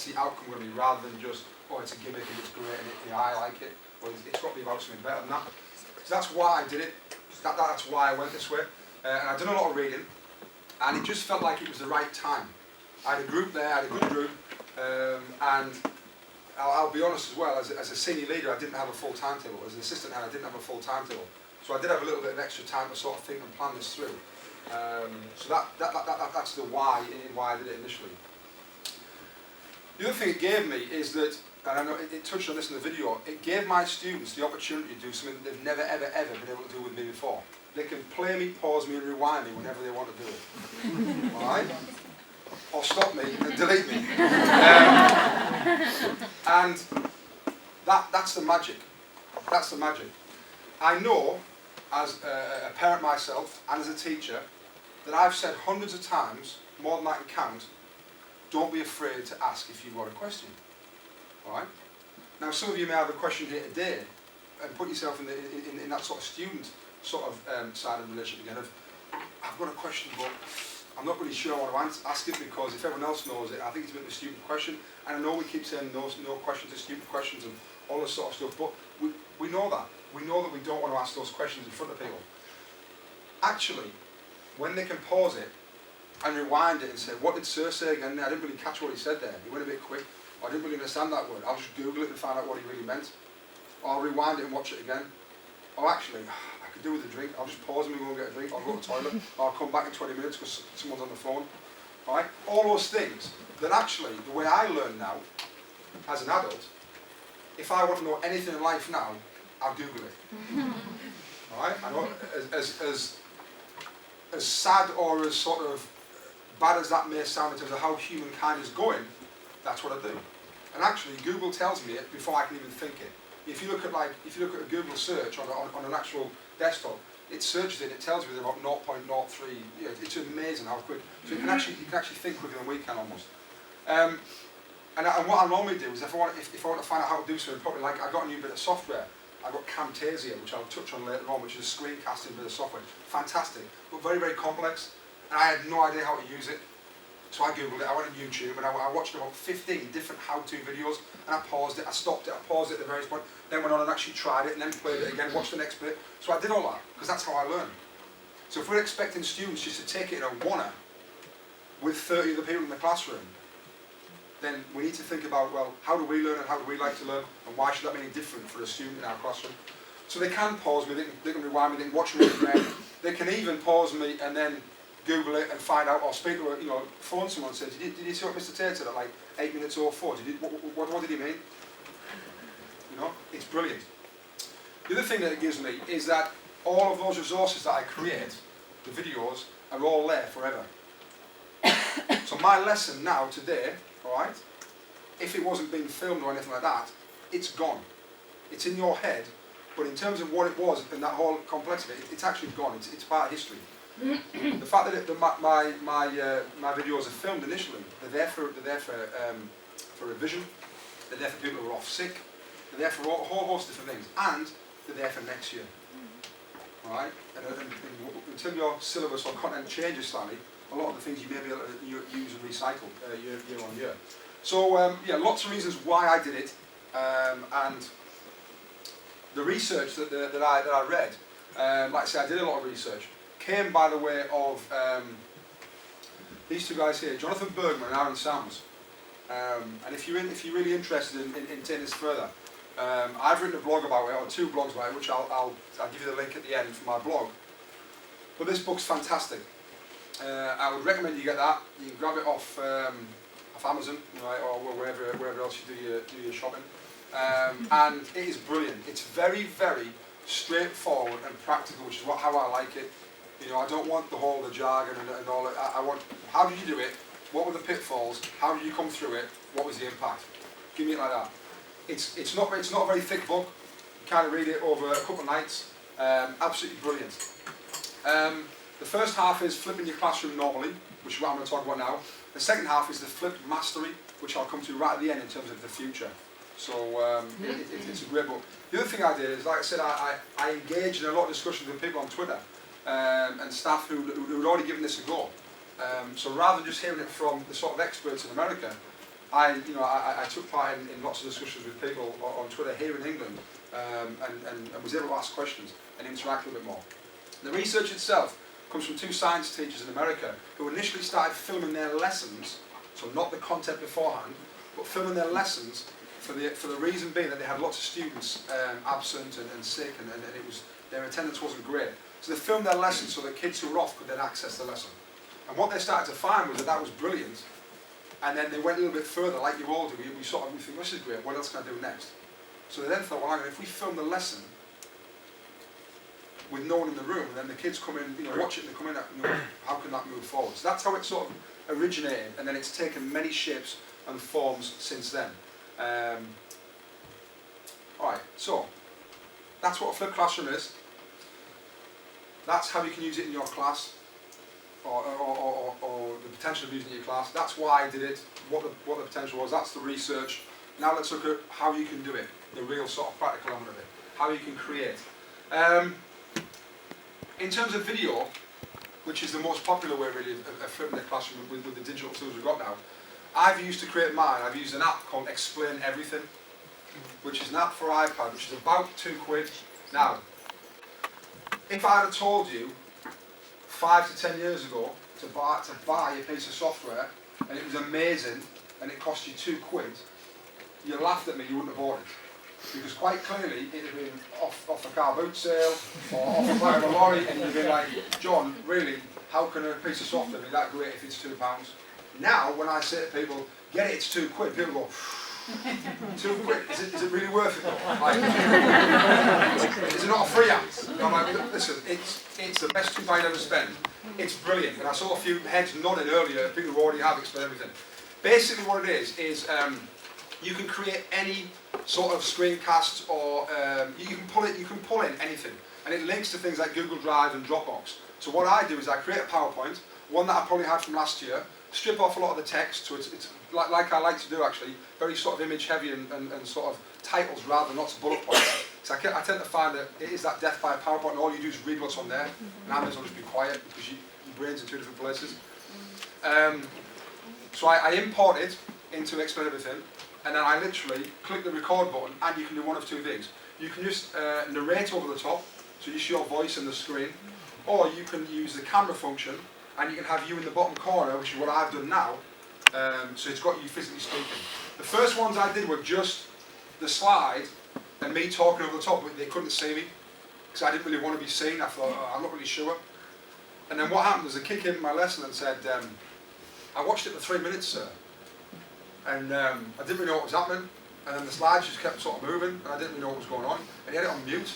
the outcome going to be, rather than just, oh, it's a gimmick and it's great and I like it. Well, it's got to be about something better than that. So that's why I did it. That's why I went this way. And I've done a lot of reading, and it just felt like it was the right time. I had a group there, I had a good group, and I'll be honest as well, as a senior leader, I didn't have a full timetable. As an assistant head, I didn't have a full timetable. So I did have a little bit of extra time to sort of think and plan this through. So that's the why I did it initially. The other thing it gave me is that, and I know it touched on this in the video, it gave my students the opportunity to do something that they've never, ever, ever been able to do with me before. They can play me, pause me and rewind me whenever they want to do it. Alright? Or stop me and delete me. And that's the magic. That's the magic. I know, as a parent myself and as a teacher, that I've said hundreds of times, more than I can count, don't be afraid to ask if you've got a question. Alright? Now some of you may have a question here today, and put yourself in that sort of student side of the relationship again of, I've got a question but I'm not really sure I want to ask it, because if everyone else knows it, I think it's a bit of a stupid question. And I know we keep saying no questions are stupid questions and all this sort of stuff, but we know that. We know that we don't want to ask those questions in front of people. Actually, when they can pause it and rewind it and say, what did Sir say again? I didn't really catch what he said there. He went a bit quick. Or I didn't really understand that word. I'll just Google it and find out what he really meant. Or I'll rewind it and watch it again. Or actually, I could do with a drink. I'll just pause and go and get a drink. I'll go to the toilet. Or I'll come back in 20 minutes because someone's on the phone. Right? All those things that actually, the way I learn now, as an adult, if I want to know anything in life now, I'll Google it. Alright? I know, as sad or as sort of bad as that may sound in terms of how humankind is going, that's what I do. And actually, Google tells me it before I can even think it. If you look at a Google search on an actual desktop, it searches it. It tells you about 0.03. You know, it's amazing how quick. So you can actually think quicker than we can almost. And what I normally do is if I want to find out how to do something properly, like I got a new bit of software. I got Camtasia, which I'll touch on later on, which is a screencasting bit of software. Fantastic, but very, very complex. And I had no idea how to use it. So I Googled it, I went on YouTube, and I watched about 15 different how-to videos, and I paused it, I stopped it, I paused it at the various point, then went on and actually tried it, and then played it again, watched the next bit. So I did all that, because that's how I learn. So if we're expecting students just to take it in a oneer with 30 other people in the classroom, then we need to think about, well, how do we learn and how do we like to learn, and why should that be any different for a student in our classroom? So they can pause me, they can rewind me, they can watch me again, they can even pause me and then Google it and find out, or speak to a, phone someone and say, did you see what Mr. Tait said at like 8 minutes 04? What did he mean? It's brilliant. The other thing that it gives me is that all of those resources that I create, the videos, are all there forever. So my lesson now, today, alright, if it wasn't being filmed or anything like that, it's gone. It's in your head, but in terms of what it was and that whole complexity, it's actually gone. It's part of history. The fact that my videos are filmed initially, they're there for revision, they're there for people who are off sick, they're there for a whole host of different things, and they're there for next year. Alright? And until your syllabus or content changes slightly, a lot of the things you may be able to use and recycle year on year. So yeah, lots of reasons why I did it, and the research that I read, like I said, I did a lot of research. Came by the way of these two guys here, Jonathan Bergman and Aaron Sams. And if you're really interested in taking this further, I've written a blog about it, or 2 blogs about it, which I'll give you the link at the end for my blog. But this book's fantastic. I would recommend you get that. You can grab it off Amazon, or wherever else you do your shopping. And it is brilliant. It's very, very straightforward and practical, which is how I like it. I don't want the jargon and all that. I want, how did you do it? What were the pitfalls? How did you come through it? What was the impact? Give me it like that. It's not a very thick book. You kind of read it over a couple of nights. Absolutely brilliant. The first half is flipping your classroom normally, which is what I'm going to talk about now. The second half is the flipped mastery, which I'll come to right at the end in terms of the future. So it's a great book. The other thing I did is, like I said, I engaged in a lot of discussions with people on Twitter and staff who had already given this a go. So rather than just hearing it from the sort of experts in America, I took part in lots of discussions with people on Twitter here in England, and was able to ask questions and interact a little bit more. The research itself comes from two science teachers in America who initially started filming their lessons, so not the content beforehand, but filming their lessons for the reason being that they had lots of students absent and sick, and their attendance wasn't great. So they filmed their lessons so that kids who were off could then access the lesson. And what they started to find was that was brilliant. And then they went a little bit further, like you all do. We think, this is great, what else can I do next? So they then thought, well, hang on, if we film the lesson with no one in the room, and then the kids come in, watch it, and they come in, how can that move forward? So that's how it sort of originated, and then it's taken many shapes and forms since then. Alright, so that's what a flipped classroom is. That's how you can use it in your class, or the potential of using it in your class. That's why I did it, what the potential was. That's the research. Now let's look at how you can do it, the real sort of practical element of it, how you can create. In terms of video, which is the most popular way really of flipping the classroom with the digital tools we've got now, I've used to create mine, I've used an app called Explain Everything, which is an app for iPad, which is about £2. Now, if I had told you 5 to 10 years ago to buy a piece of software and it was amazing and it cost you £2, you laughed at me, you wouldn't have bought it. Because quite clearly it had been off a car boot sale or off the back of a lorry, and you'd be like, John, really, how can a piece of software be that great if it's £2? Now, when I say to people, get it, it's £2, people go, £2, is it really worth it though? Like, is it not a free app? I'm like, listen, it's the best £2 I've ever spent. It's brilliant, and I saw a few heads nodding earlier, people who already have explained everything. Basically what it is you can create any sort of screencast, or you can pull in anything, and it links to things like Google Drive and Dropbox. So what I do is I create a PowerPoint, one that I probably had from last year, strip off a lot of the text, so it's like I like to do actually, very sort of image heavy and sort of titles rather than lots of bullet points. So I tend to find that it is that death by a PowerPoint, and all you do is read what's on there, and I may as well just be quiet because your brain's in two different places. So I import it into Explain Everything, and then I literally click the record button, and you can do one of two things. You can just narrate over the top, so just your voice and the screen, or you can use the camera function, and you can have you in the bottom corner, which is what I've done now, so it's got you physically speaking. The first ones I did were just the slide and me talking over the top, but they couldn't see me, because I didn't really want to be seen. I thought, I'm not really sure. And then what happened was a kid came to my lesson and said, I watched it for 3 minutes, sir. And I didn't really know what was happening, and then the slides just kept sort of moving, and I didn't really know what was going on, and he had it on mute.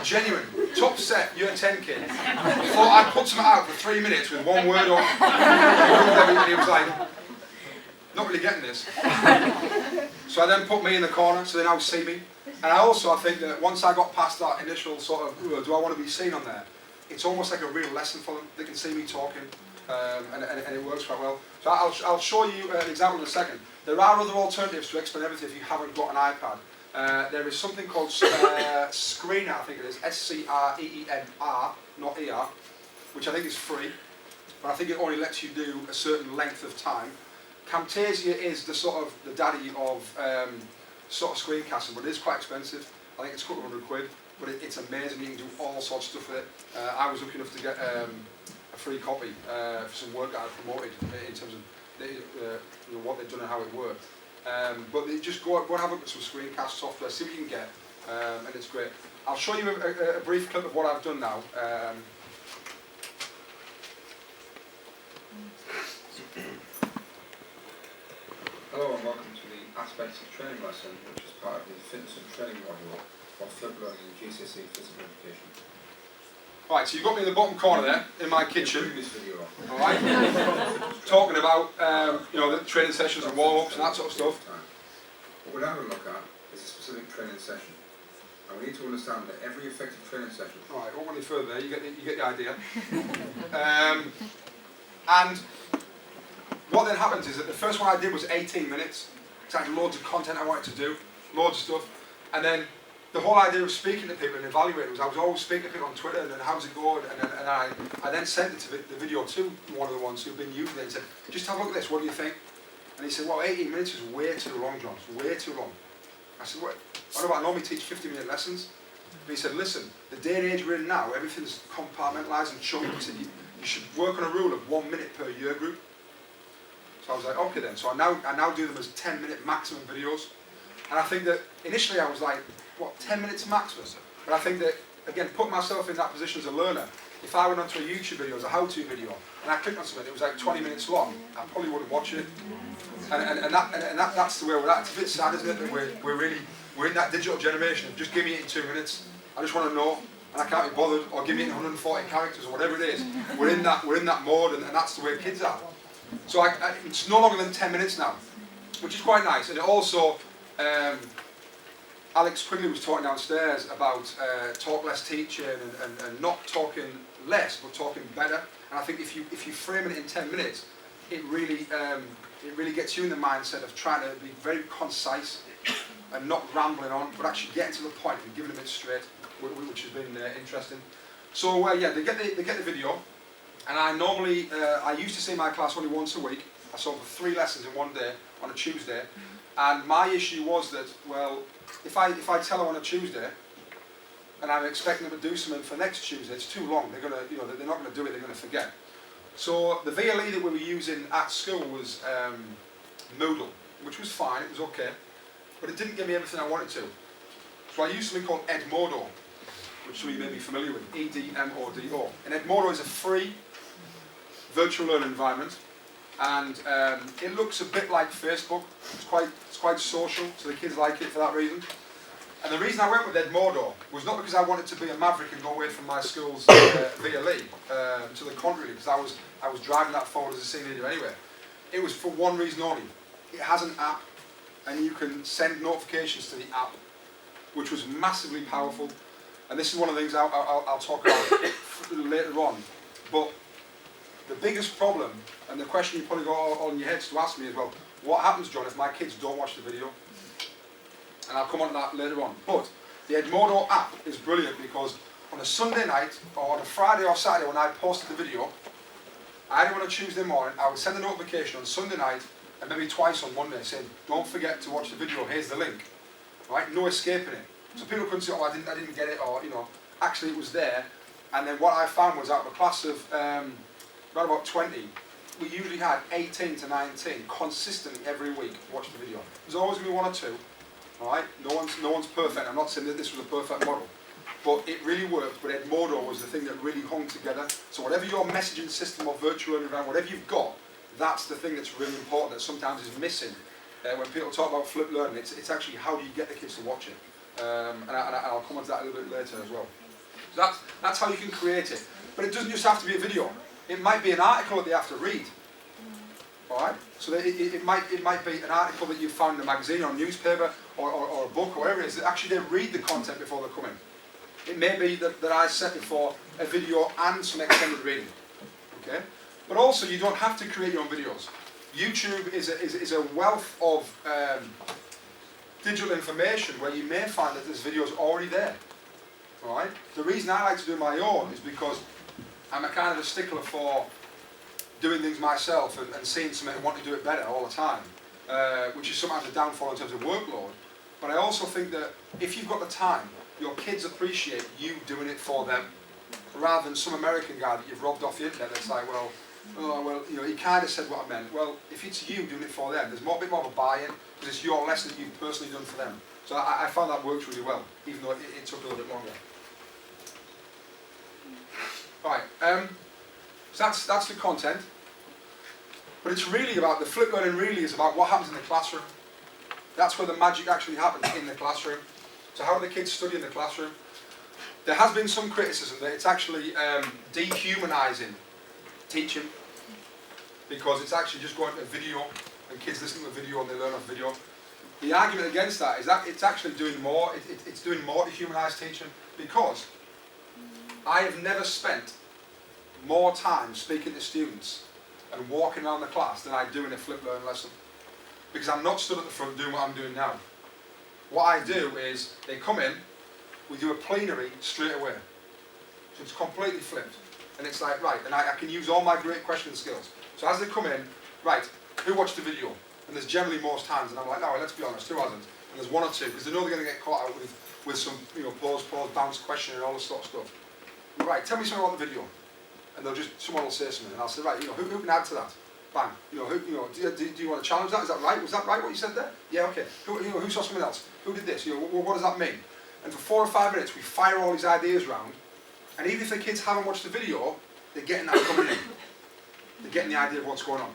Genuine, top set, year 10 kid. Thought I'd put something out for 3 minutes with one word on. He was like, not really getting this. So I then put me in the corner, so they now see me. And I think that once I got past that initial sort of, do I want to be seen on there, it's almost like a real lesson for them. They can see me talking. And it works quite well. So I'll show you an example in a second. There are other alternatives to Explain Everything if you haven't got an iPad. There is something called Screener, I think it is, S-C-R-E-E-N-R, not E-R, which I think is free, but I think it only lets you do a certain length of time. Camtasia is the sort of the daddy of sort of screencasting, but it is quite expensive. I think it's a couple of £100, but it's amazing. You can do all sorts of stuff with it. I was lucky enough to get a free copy for some work that I promoted in terms of what they've done and how it worked. But they just go and have a look at some screencast software, see what you can get, and it's great. I'll show you a brief clip of what I've done now. Hello and welcome to the Aspects of Training lesson, which is part of the Fitness and Training module for Flip Learning and GCSE Physical Education. Right, so you've got me in the bottom corner there, in my kitchen. Alright, talking about the training sessions and warm-ups and that sort of stuff. What we're now going to look at is a specific training session. And we need to understand that every effective training session... Alright, I won't go any further there, you get the idea. And what then happens is that the first one I did was 18 minutes, because I had loads of content I wanted to do, loads of stuff, and then the whole idea of speaking to people and evaluating was I was always speaking to people on Twitter and then how's it going, and I then sent it to the video to one of the ones who've been using it and said, just have a look at this, what do you think? And he said, well, 18 minutes is way too long, John, it's way too long. I said, what about, I normally teach 50-minute lessons. And he said, listen, the day and age we're in now, everything's compartmentalised and chunked. He said, you should work on a rule of 1 minute per year group. So I was like, okay then. So I now do them as 10-minute maximum videos. And I think that initially I was like, what, 10 minutes maximum? But I think that, again, put myself in that position as a learner. If I went onto a YouTube video, as a how-to video, and I clicked on something that was like 20 minutes long, I probably wouldn't watch it. And that's the way we're at. It's a bit sad, isn't it, that we're in that digital generation of just give me it in 2 minutes. I just want to know, and I can't be bothered, or give me it in 140 characters or whatever it is. We're in that mode, and that's the way kids are. So it's no longer than 10 minutes now, which is quite nice. And it also, Alex Quigley was talking downstairs about talk less teaching and not talking less, but talking better. And I think if you frame it in 10 minutes, it really gets you in the mindset of trying to be very concise and not rambling on, but actually getting to the point and giving them it straight, which has been interesting. So yeah, they get the video, and I used to see my class only once a week. I saw 3 lessons in one day on a Tuesday, and my issue was that, well, if I tell them on a Tuesday, and I'm expecting them to do something for next Tuesday, it's too long. They're not going to do it. They're going to forget. So the VLE that we were using at school was Moodle, which was fine. It was okay, but it didn't give me everything I wanted to. So I used something called Edmodo, which some of you may be familiar with, EDMODO. And Edmodo is a free virtual learning environment, and it looks a bit like Facebook. It's quite social, so the kids like it for that reason. And the reason I went with Edmodo was not because I wanted to be a maverick and go away from my school's VLE, to the contrary, because I was driving that forward as a senior leader anyway. It was for one reason only. It has an app, and you can send notifications to the app, which was massively powerful. And this is one of the things I'll talk about later on. But the biggest problem, and the question you probably got on your heads to ask me is, well, what happens, John, if my kids don't watch the video? And I'll come on to that later on. But the Edmodo app is brilliant because on a Sunday night, or on a Friday or Saturday when I posted the video, either on a Tuesday morning, I would send a notification on Sunday night, and maybe twice on Monday, saying, don't forget to watch the video, here's the link. Right? No escaping it. So people couldn't say, oh, I didn't get it, or, actually it was there. And then what I found was out of a class of around about 20, we usually had 18 to 19 consistently every week watch the video. There's always going to be 1 or 2. Alright? No one's perfect. I'm not saying that this was a perfect model. But it really worked. But Edmodo was the thing that really hung together. So whatever your messaging system or virtual environment, whatever you've got, that's the thing that's really important that sometimes is missing. When people talk about flipped learning, it's actually how do you get the kids to watch it. And I'll come on to that a little bit later as well. So that's how you can create it. But it doesn't just have to be a video. It might be an article that they have to read. Alright? So that it might be an article that you found in a magazine or a newspaper or a book or whatever it is. Actually, they read the content before they come in. It may be that I set it for a video and some extended reading. Okay? But also, you don't have to create your own videos. YouTube is a wealth of digital information where you may find that this video is already there. Alright? The reason I like to do my own is because I'm a kind of a stickler for doing things myself and seeing something and wanting to do it better all the time, which is sometimes a downfall in terms of workload. But I also think that if you've got the time, your kids appreciate you doing it for them, rather than some American guy that you've robbed off the internet that's like, well, he kind of said what I meant. Well, if it's you doing it for them, there's a bit more of a buy-in, because it's your lesson that you've personally done for them. So I found that works really well, even though it took a little bit longer. Right, so that's the content. But it's really about, the flip learning really is about what happens in the classroom. That's where the magic actually happens, in the classroom. So how do the kids study in the classroom? There has been some criticism that it's actually dehumanising teaching, because it's actually just going to a video and kids listen to a video and they learn off video. The argument against that is that it's actually doing more, it's doing more to humanise teaching, because I have never spent more time speaking to students and walking around the class than I do in a flip learning lesson, because I'm not stood at the front doing what I'm doing now. What I do is, they come in, we do a plenary straight away. So it's completely flipped. And it's like, right, and I can use all my great questioning skills. So as they come in, right, who watched the video? And there's generally most hands, and I'm like, no, let's be honest, who hasn't? And there's one or two, because they know they're going to get caught out with some, pause, bounce question and all this sort of stuff. Right, tell me something about the video. And someone will say something, and I'll say, right, who can add to that? Bang. Do you want to challenge that? Is that right? Was that right what you said there? Yeah, okay. Who saw something else? Who did this? What does that mean? And for 4 or 5 minutes, we fire all these ideas around, and even if the kids haven't watched the video, they're getting that coming in. They're getting the idea of what's going on.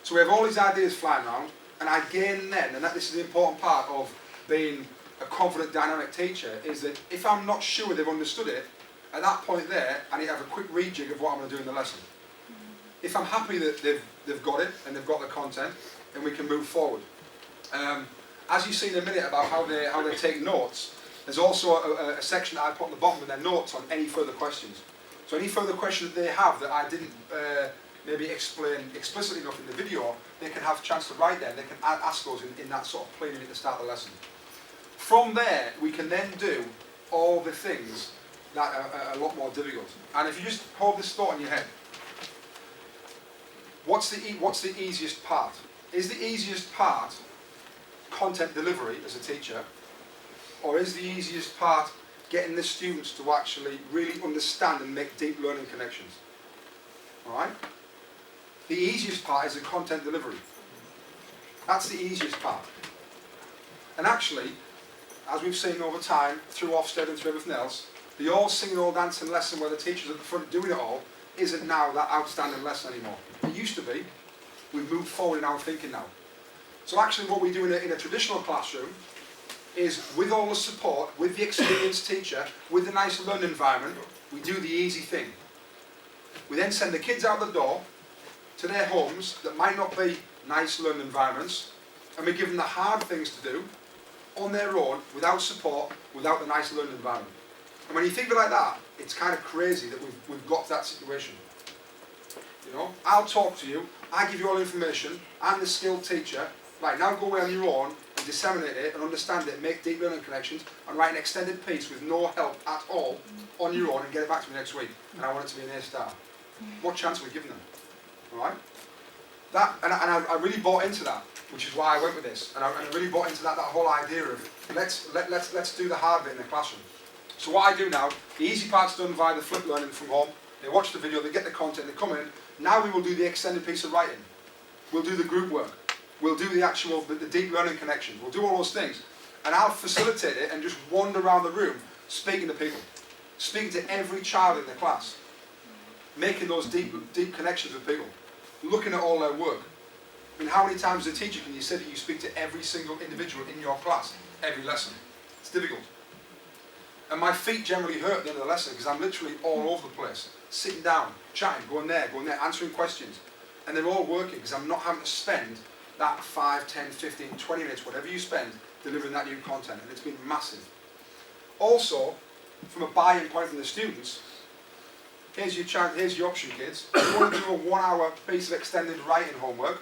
So we have all these ideas flying around, and again then, and this is the important part of being a confident, dynamic teacher, is that if I'm not sure they've understood it, at that point there, I need to have a quick rejig of what I'm going to do in the lesson. If I'm happy that they've got it, and they've got the content, then we can move forward. As you see in a minute about how they take notes, there's also a section that I put on the bottom with their notes on any further questions. So any further questions that they have that I didn't maybe explain explicitly enough in the video, they can have a chance to write there, and they can ask those in that sort of plenary at the start of the lesson. From there, we can then do all the things that are a lot more difficult. And if you just hold this thought in your head, what's the easiest part? Is the easiest part content delivery as a teacher, or is the easiest part getting the students to actually really understand and make deep learning connections? Alright? The easiest part is the content delivery. That's the easiest part. And actually, as we've seen over time, through Ofsted and through everything else, the all singing, all dancing lesson where the teacher's at the front doing it all isn't now that outstanding lesson anymore. It used to be. We've moved forward in our thinking now. So actually what we do in a traditional classroom is, with all the support, with the experienced teacher, with the nice learning environment, we do the easy thing. We then send the kids out the door to their homes that might not be nice learning environments, and we give them the hard things to do on their own, without support, without the nice learning environment. And when you think of it like that, it's kind of crazy that we've got to that situation. I'll talk to you, I give you all the information, I'm the skilled teacher, right, now go away on your own and disseminate it and understand it, make deep learning connections, and write an extended piece with no help at all on your own and get it back to me next week, and I want it to be an A-star. What chance are we giving them? Alright? And I really bought into that, which is why I went with this, and I really bought into that whole idea of let's do the hard bit in the classroom. So what I do now, the easy part's done via the flip learning from home. They watch the video, they get the content, they come in. Now we will do the extended piece of writing. We'll do the group work. We'll do the deep learning connections. We'll do all those things. And I'll facilitate it and just wander around the room speaking to people. Speaking to every child in the class. Making those deep connections with people. Looking at all their work. I mean, how many times as a teacher can you say that you speak to every single individual in your class, every lesson? It's difficult. And my feet generally hurt at the end of the lesson because I'm literally all over the place. Sitting down, chatting, going there, answering questions. And they're all working because I'm not having to spend that 5, 10, 15, 20 minutes, whatever you spend, delivering that new content. And it's been massive. Also, from a buy-in point from the students, here's your option, kids. Do you want to do a 1-hour piece of extended writing homework,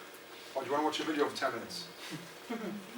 or do you want to watch a video for 10 minutes?